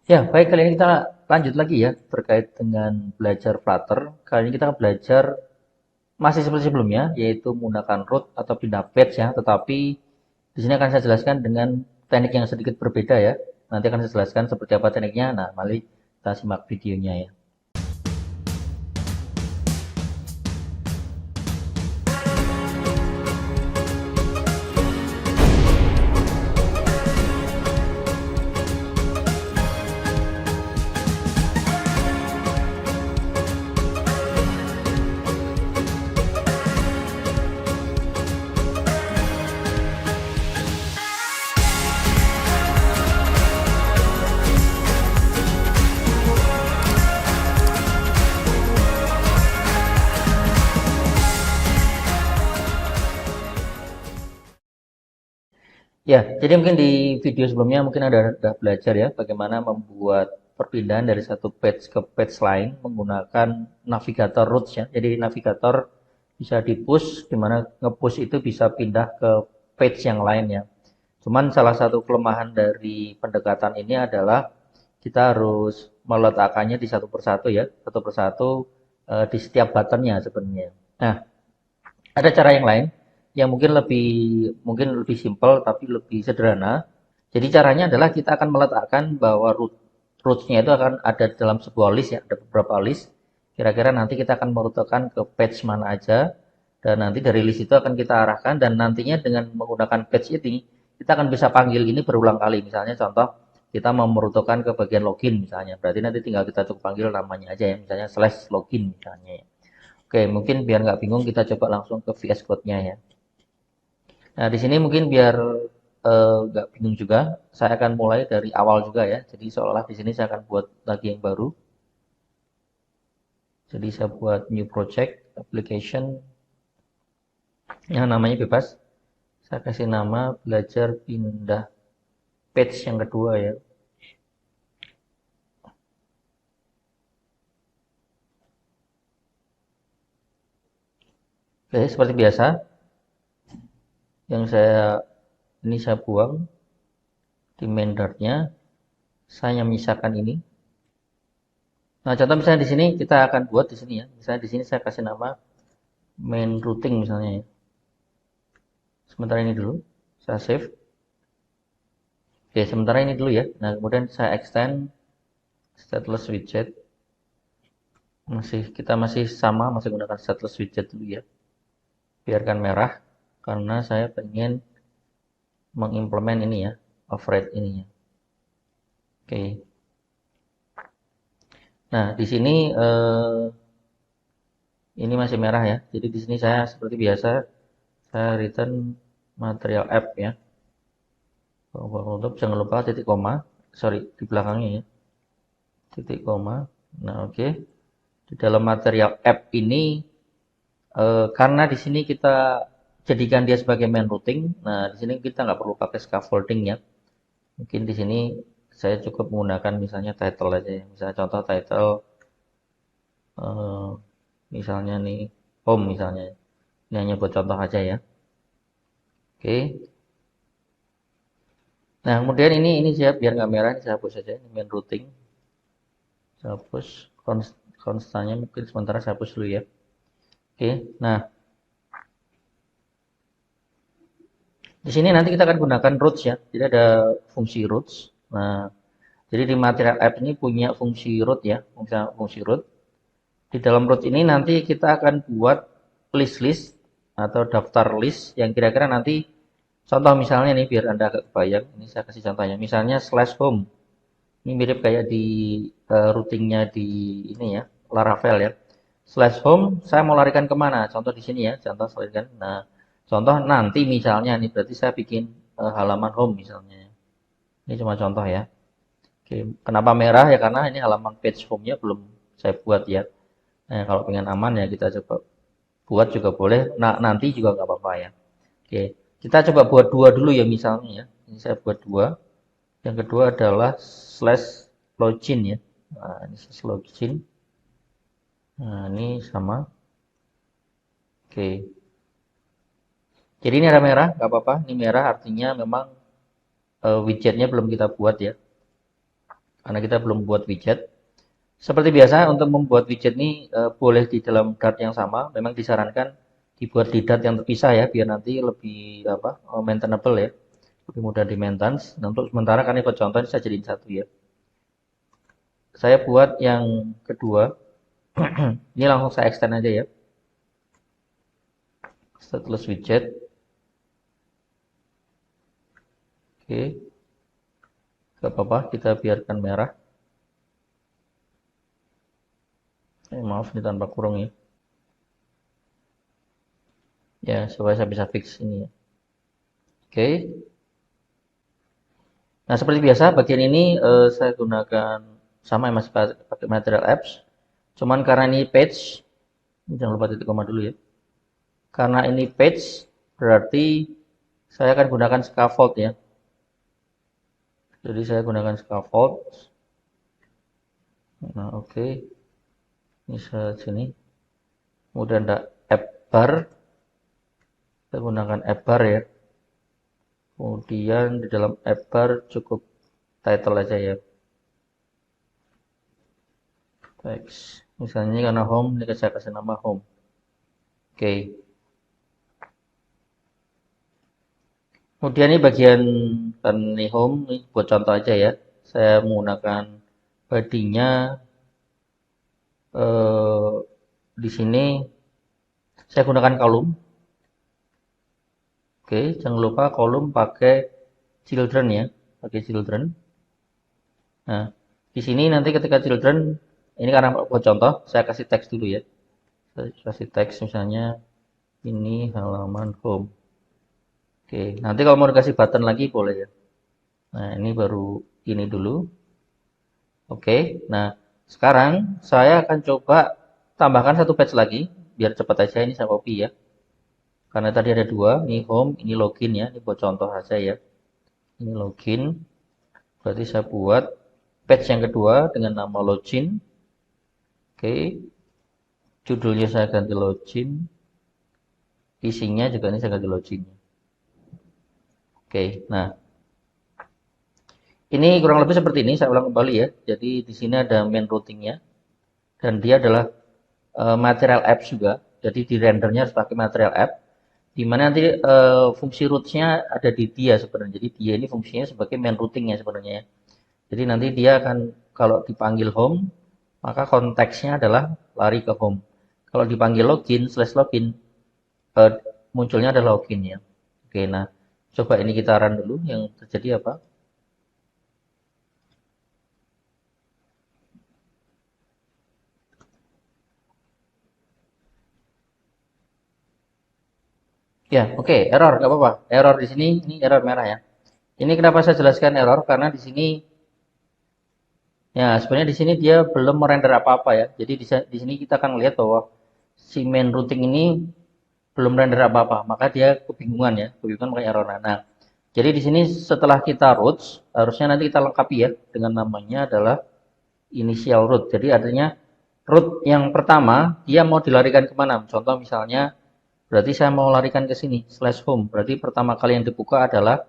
Ya, baik, kali ini kita lanjut lagi ya terkait dengan belajar Flutter. Kali ini kita belajar masih seperti sebelumnya, yaitu menggunakan root atau pindah page ya, tetapi di sini akan saya jelaskan dengan teknik yang sedikit berbeda ya. Nanti akan saya jelaskan seperti apa tekniknya. Nah, mari kita simak videonya ya. Ya, jadi mungkin di video sebelumnya mungkin ada sudah belajar ya bagaimana membuat perpindahan dari satu page ke page lain menggunakan navigator routes ya. Jadi navigator bisa di-push, di mana nge-push itu bisa pindah ke page yang lain ya. Cuman salah satu kelemahan dari pendekatan ini adalah kita harus meletakkannya di satu persatu ya, satu persatu di setiap buttonnya sebenarnya. Nah, ada cara yang lain yang mungkin lebih simpel tapi lebih sederhana. Jadi caranya adalah kita akan meletakkan bahwa roots-nya itu akan ada dalam sebuah list ya, ada beberapa list. Kira-kira nanti kita akan merutekan ke page mana aja dan nanti dari list itu akan kita arahkan dan nantinya dengan menggunakan page ini kita akan bisa panggil ini berulang kali. Misalnya contoh kita mau merutekan ke bagian login misalnya. Berarti nanti tinggal kita cukup panggil namanya aja ya, misalnya slash login misalnya ya. Oke, mungkin biar nggak bingung kita coba langsung ke VS Code-nya ya. Nah, di sini mungkin biar nggak bingung juga, saya akan mulai dari awal juga ya. Jadi seolah di sini saya akan buat lagi yang baru. Jadi saya buat new project, application, yang namanya bebas. Saya kasih nama belajar pindah page yang kedua ya. Oke, seperti biasa, yang saya buang di main dart-nya, saya misalkan ini. Nah, contoh misalnya di sini kita akan buat di sini ya. Misalnya di sini saya kasih nama main routing misalnya ya. Sementara ini dulu, saya save. Oke, sementara ini dulu ya. Nah, kemudian saya extend stateless widget. Kita masih sama, masih gunakan stateless widget dulu ya. Biarkan merah karena saya pengen mengimplement ini ya, override ini ya. Oke. Nah, di sini ini masih merah ya. Jadi di sini saya seperti biasa saya return material app ya. Untuk jangan lupa titik koma, sorry di belakangnya ya, titik koma. Nah, oke. Di dalam material app ini karena di sini kita jadikan dia sebagai main routing. Nah, di sini kita nggak perlu pakai scaffolding ya. Mungkin di sini saya cukup menggunakan misalnya title aja ya. Misalnya contoh title eh, misalnya nih home misalnya. Ini hanya buat contoh aja ya. Oke. Nah, kemudian ini saya biar nggak merah, saya hapus saja ini main routing. Saya hapus konstannya mungkin sementara saya hapus dulu ya. Oke. Nah, di sini nanti kita akan gunakan roots ya. Jadi ada fungsi roots. Nah, jadi di material app ini punya fungsi root ya, fungsi root. Di dalam root ini nanti kita akan buat list-list atau daftar list yang kira-kira nanti contoh misalnya nih biar Anda agak kebayang. Ini saya kasih contohnya. Misalnya slash home. Ini mirip kayak di routingnya di ini ya, Laravel ya. Slash home, saya mau larikan kemana? Contoh di sini ya, contoh larikan. Nah, contoh nanti misalnya nih, berarti saya bikin halaman home misalnya. Ini cuma contoh ya. Oke, kenapa merah ya? Karena ini halaman page home-nya belum saya buat ya. Nah, kalau pengen aman ya kita coba buat juga boleh. Nah, nanti juga nggak apa-apa ya. Oke, kita coba buat dua dulu ya misalnya ya. Ini saya buat dua. Yang kedua adalah slash login ya. Nah, ini slash login. Nah, ini sama. Oke. Jadi ini ada merah, nggak apa-apa. Ini merah artinya memang widgetnya belum kita buat ya. karena kita belum buat widget. Seperti biasa, untuk membuat widget ini boleh di dalam Dart yang sama. Memang disarankan dibuat di Dart yang terpisah ya, biar nanti lebih apa maintainable ya, lebih mudah di maintenance. Nah, untuk sementara kan ini contoh ini saya jadiin satu ya. Saya buat yang kedua. Ini langsung saya extend aja ya. Stateless widget. Oke, gak apa-apa, kita biarkan merah. Maaf, ini tanpa kurung ya. Ya, supaya saya bisa fix ini ya. Oke. Nah, seperti biasa, bagian ini saya gunakan sama yang masih pakai Material Apps. Cuman karena ini page, jangan lupa titik koma dulu ya. Karena ini page, berarti saya akan gunakan scaffold ya. Jadi saya gunakan scaffold. Nah, oke. Ini sini. Kemudian ada app bar. Saya gunakan app bar ya. Kemudian di dalam app bar cukup title aja ya. Text. Misalnya karena home, ini saya kasih nama home. Oke. Kemudian ini bagian kan ini home, ini buat contoh aja ya. Saya menggunakan body-nya di sini saya gunakan kolom. Oke, jangan lupa kolom pakai children ya, pakai children. Nah, di sini nanti ketika children, ini karena buat contoh, saya kasih teks dulu ya. Saya kasih teks misalnya ini halaman home. Oke, nanti kalau mau dikasih button lagi boleh ya. Nah, ini baru ini dulu. Oke, nah sekarang saya akan coba tambahkan satu page lagi, biar cepat aja ini saya copy ya. Karena tadi ada dua, ini home, ini login ya, ini buat contoh saja ya. Ini login, berarti saya buat page yang kedua dengan nama login. Oke, judulnya saya ganti login, isinya juga ini saya ganti login. Oke, nah ini kurang lebih seperti ini, saya ulang kembali ya. Jadi di sini ada main routingnya, dan dia adalah material apps juga. Jadi di rendernya harus pakai material app. Di mana nanti fungsi rootnya ada di dia sebenarnya. Jadi dia ini fungsinya sebagai main routingnya sebenarnya ya. Jadi nanti dia akan kalau dipanggil home, maka konteksnya adalah lari ke home. Kalau dipanggil login, /login, eh, munculnya adalah login ya. Oke, nah coba ini kita run dulu yang terjadi apa. Ya, oke, error, nggak apa-apa. Error di sini, ini error merah ya. Ini kenapa saya jelaskan error? Karena di sini, ya sebenarnya di sini dia belum merender apa-apa ya. Jadi di sini kita akan lihat bahwa si main routing ini belum render apa-apa, maka dia kebingungan ya, kebingungan makanya error. Nah, jadi di sini setelah kita roots, harusnya nanti kita lengkapi ya dengan namanya adalah initial root. Jadi artinya root yang pertama dia mau dilarikan kemana? Contoh misalnya, berarti saya mau larikan ke sini /home. Berarti pertama kali yang dibuka adalah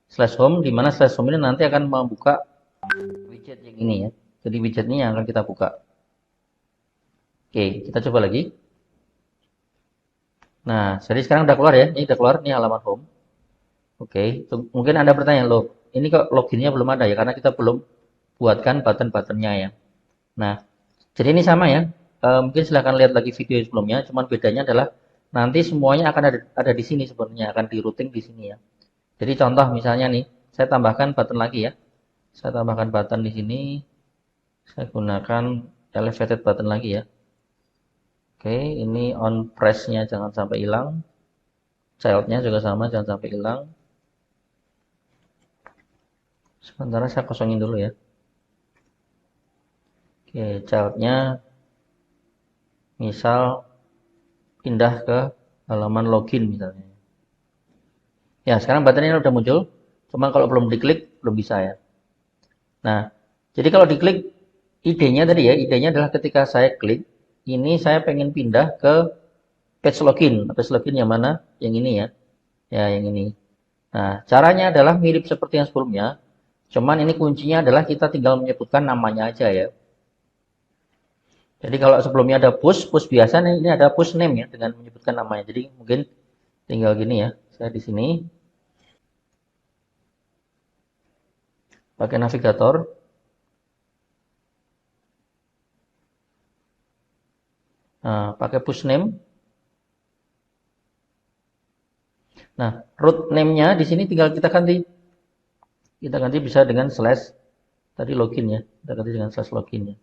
/home, di mana /home ini nanti akan membuka widget yang ini ya. Jadi widget ini yang akan kita buka. Oke, kita coba lagi. Nah, jadi sekarang udah keluar ya. Ini udah keluar, ini halaman home. Oke, mungkin Anda bertanya, loh, ini kok loginnya belum ada ya? Karena kita belum buatkan button-buttonnya ya. Nah, jadi ini sama ya. Mungkin silahkan lihat lagi video sebelumnya. Cuman bedanya adalah nanti semuanya akan ada di sini sebenarnya, akan di routing di sini ya. Jadi contoh misalnya nih, saya tambahkan button lagi ya. Saya tambahkan button di sini. Saya gunakan elevated button lagi ya. Oke, ini on press-nya jangan sampai hilang. Child-nya juga sama, jangan sampai hilang. Sementara saya kosongin dulu ya. Oke, child-nya misal pindah ke halaman login misalnya. Ya, sekarang button-nya udah muncul. Cuma kalau belum diklik, belum bisa ya. Nah, jadi kalau diklik, idenya tadi ya, idenya adalah ketika saya klik, ini saya pengen pindah ke page login. Page login yang mana? Yang ini ya. Ya, yang ini. Nah, caranya adalah mirip seperti yang sebelumnya. Cuman ini kuncinya adalah kita tinggal menyebutkan namanya aja ya. Jadi kalau sebelumnya ada push biasa nih, ini ada push name ya dengan menyebutkan namanya. Jadi mungkin tinggal gini ya. Saya di sini pakai navigator. Nah, pakai push name. Nah, root name-nya di sini tinggal kita ganti. Kita ganti bisa dengan slash tadi login ya. Kita ganti dengan slash login ya.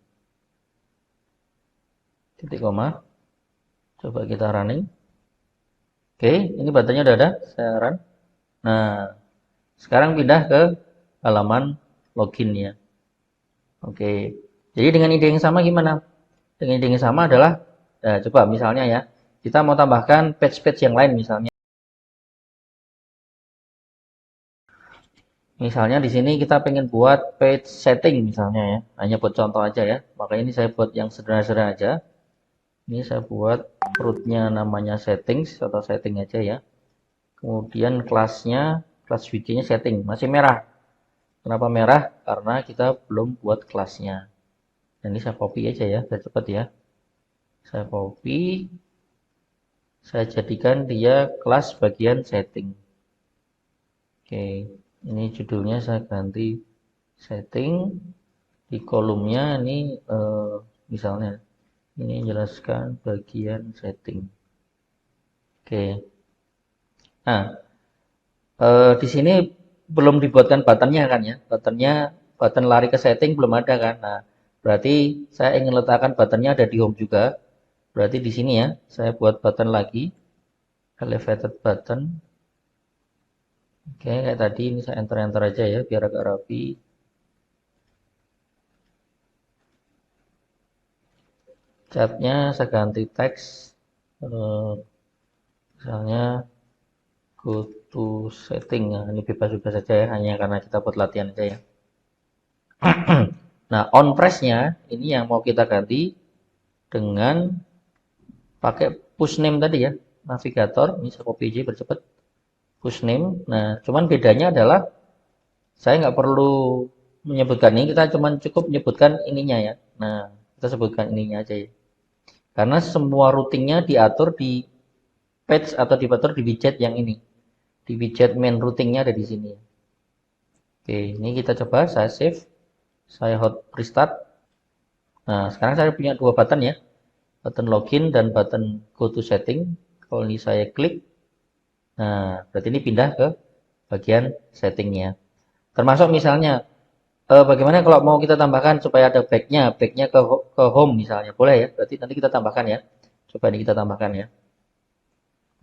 Titik koma. Coba kita running. Oke, ini buttonnya udah ada. Saya run. Nah, sekarang pindah ke halaman login ya. Oke. Jadi dengan ide yang sama gimana? Dengan ide yang sama adalah, coba misalnya ya, kita mau tambahkan page-page yang lain misalnya. Misalnya di sini kita pengen buat page setting misalnya ya. Hanya buat contoh aja ya. Makanya ini saya buat yang sederhana-sederhana aja. Ini saya buat rootnya namanya settings atau setting aja ya. Kemudian kelasnya, kelas wiki-nya setting. Masih merah. Kenapa merah? Karena kita belum buat kelasnya. Dan ini saya copy aja ya, biar cepat ya. Saya copy, saya jadikan dia kelas bagian setting. Oke, ini judulnya saya ganti setting. Di kolomnya ini misalnya ini jelaskan bagian setting. Oke. Nah, di sini belum dibuatkan buttonnya kan ya. Button lari ke setting belum ada kan. Nah, berarti saya ingin letakkan buttonnya ada di home juga. Berarti di sini ya, saya buat button lagi, elevated button. Oke, kayak tadi ini saya enter-enter aja ya, biar agak rapi. Catnya saya ganti teks, misalnya go to setting. Nah, ini bebas-bebas saja ya, hanya karena kita buat latihan aja ya. Nah, on press-nya ini yang mau kita ganti dengan pakai push name tadi ya, navigator. Ini saya copy aja biar cepet. Push name. Nah, cuman bedanya adalah saya nggak perlu menyebutkan ini, kita cuman cukup menyebutkan ininya ya. Nah, kita sebutkan ininya aja ya. Karena semua routingnya diatur di page atau diatur di widget yang ini. Di widget main routingnya ada di sini. Oke, ini kita coba, saya save, saya hot restart. Nah, sekarang saya punya dua button ya, button login dan button go to setting. Kalau ini saya klik, nah berarti ini pindah ke bagian settingnya. Termasuk misalnya, bagaimana kalau mau kita tambahkan supaya ada backnya ke home misalnya, boleh ya? Berarti nanti kita tambahkan ya. Coba ini kita tambahkan ya.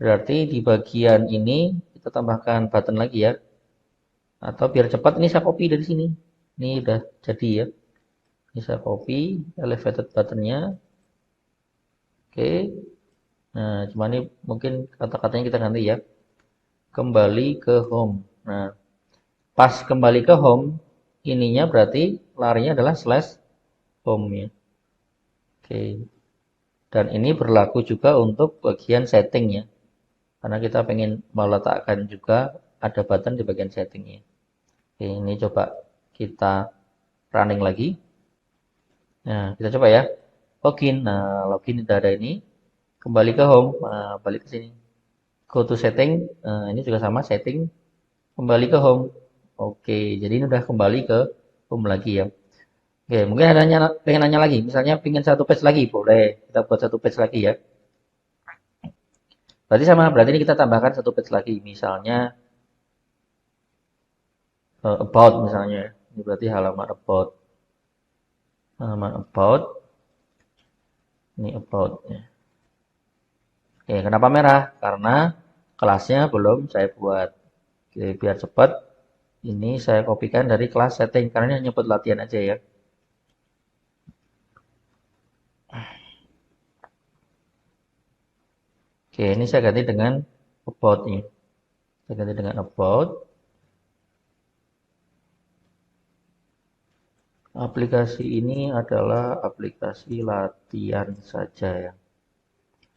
Berarti di bagian ini kita tambahkan button lagi ya. Atau biar cepat ini saya copy dari sini. Ini udah jadi ya. Ini saya copy elevated buttonnya. Oke. Nah, cuma ini mungkin kata-katanya kita ganti ya. Kembali ke home. Nah, pas kembali ke home, ininya berarti larinya adalah slash home ya. Oke. Dan ini berlaku juga untuk bagian setting ya. Karena kita pengen meletakkan juga ada button di bagian settingnya. Oke, ini coba kita running lagi. Nah, kita coba ya. Login. Nah, login udah ada ini. Kembali ke home. Nah, balik ke sini. Go to setting. Nah, ini juga sama setting. Kembali ke home. Oke, jadi ini udah kembali ke home lagi ya. Oke, mungkin ada pengen nanya lagi. Misalnya pengen satu page lagi, boleh. Kita buat satu page lagi ya. Berarti sama, berarti ini kita tambahkan satu page lagi. Misalnya about misalnya. Ini berarti halaman about. Halaman about. Ini about ya. Oke, kenapa merah? Karena kelasnya belum saya buat. Oke, biar cepat. Ini saya kopikan dari kelas setting. Karena ini hanya buat latihan aja ya. Oke, ini saya ganti dengan about nih. Saya ganti dengan about. Aplikasi ini adalah aplikasi latihan saja ya.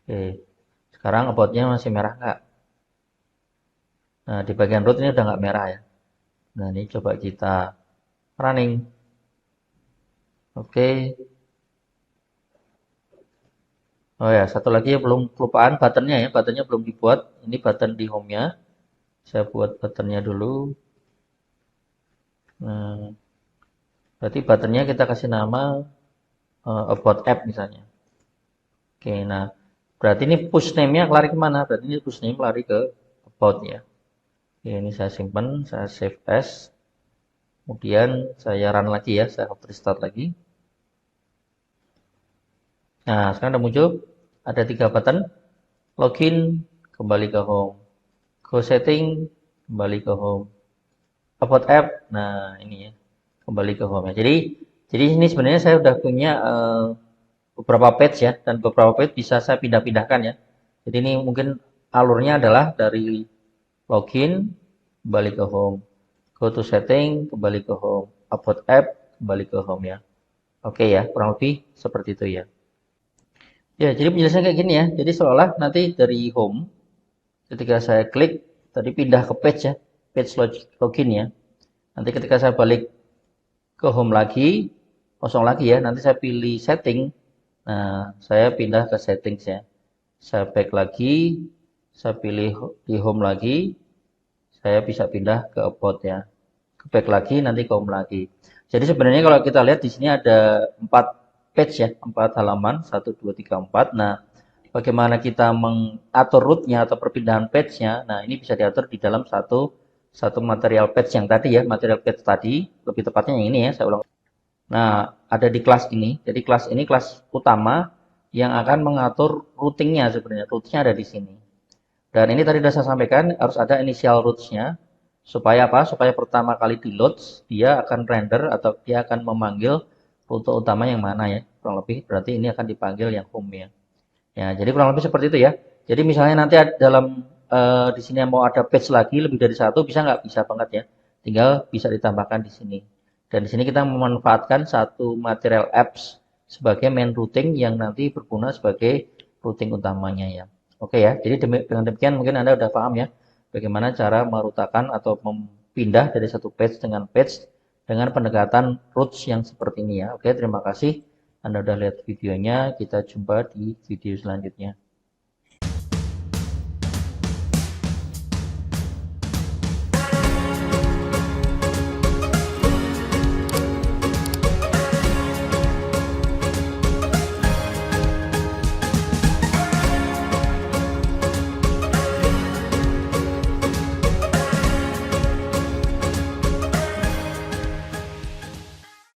Oke, sekarang about-nya masih merah nggak? Nah, di bagian root ini udah nggak merah ya. Nah, ini coba kita running. Oke. Oh ya, satu lagi ya belum kelupaan buttonnya ya, buttonnya belum dibuat. Ini button di home-nya. Saya buat buttonnya dulu. Nah, berarti buttonnya kita kasih nama about app misalnya. Oke, nah berarti ini push name-nya lari kemana? Berarti ini push name lari ke about ya. Oke, ini saya simpan, saya save as. Kemudian saya run lagi ya, saya hot restart lagi. Nah, sekarang udah muncul ada 3 button. Login, kembali ke home. Go setting, kembali ke home. About app, nah ini ya, kembali ke home ya. Jadi ini sebenarnya saya udah punya beberapa page ya, dan beberapa page bisa saya pindah-pindahkan ya. Jadi ini mungkin alurnya adalah dari login, kembali ke home. Go to setting, kembali ke home. About app, kembali ke home ya. Oke ya, kurang lebih seperti itu ya. Ya, jadi penjelasannya kayak gini ya. Jadi seolah nanti dari home, ketika saya klik, tadi pindah ke page ya, page login ya. Nanti ketika saya balik ke home lagi, kosong lagi ya, nanti saya pilih setting. Nah, saya pindah ke settings ya. Saya back lagi, saya pilih di home lagi, saya bisa pindah ke about ya. Ke back lagi, nanti ke home lagi. Jadi sebenarnya kalau kita lihat di sini ada 4 page ya, 4 halaman, 1, 2, 3, 4. Nah, bagaimana kita mengatur rootnya atau perpindahan page-nya. Nah, ini bisa diatur di dalam satu material page yang tadi ya, material page tadi, lebih tepatnya yang ini ya, saya ulang. Nah, ada di kelas ini. Jadi kelas ini kelas utama yang akan mengatur routingnya sebenarnya. Rootnya ada di sini. Dan ini tadi sudah saya sampaikan, harus ada initial roots-nya. Supaya apa? Supaya pertama kali di load, dia akan render atau dia akan memanggil rute utama yang mana ya. Kurang lebih berarti ini akan dipanggil yang home ya. Ya, jadi kurang lebih seperti itu ya. Jadi misalnya nanti dalam di sini mau ada page lagi lebih dari satu bisa nggak? Bisa banget ya. Tinggal bisa ditambahkan di sini. Dan di sini kita memanfaatkan satu material apps sebagai main routing yang nanti berguna sebagai routing utamanya ya. Oke ya. Jadi dengan demikian mungkin Anda udah paham ya bagaimana cara merutakan atau memindah dari satu page dengan page dengan pendekatan roots yang seperti ini ya. Oke, terima kasih. Anda udah lihat videonya, kita jumpa di video selanjutnya.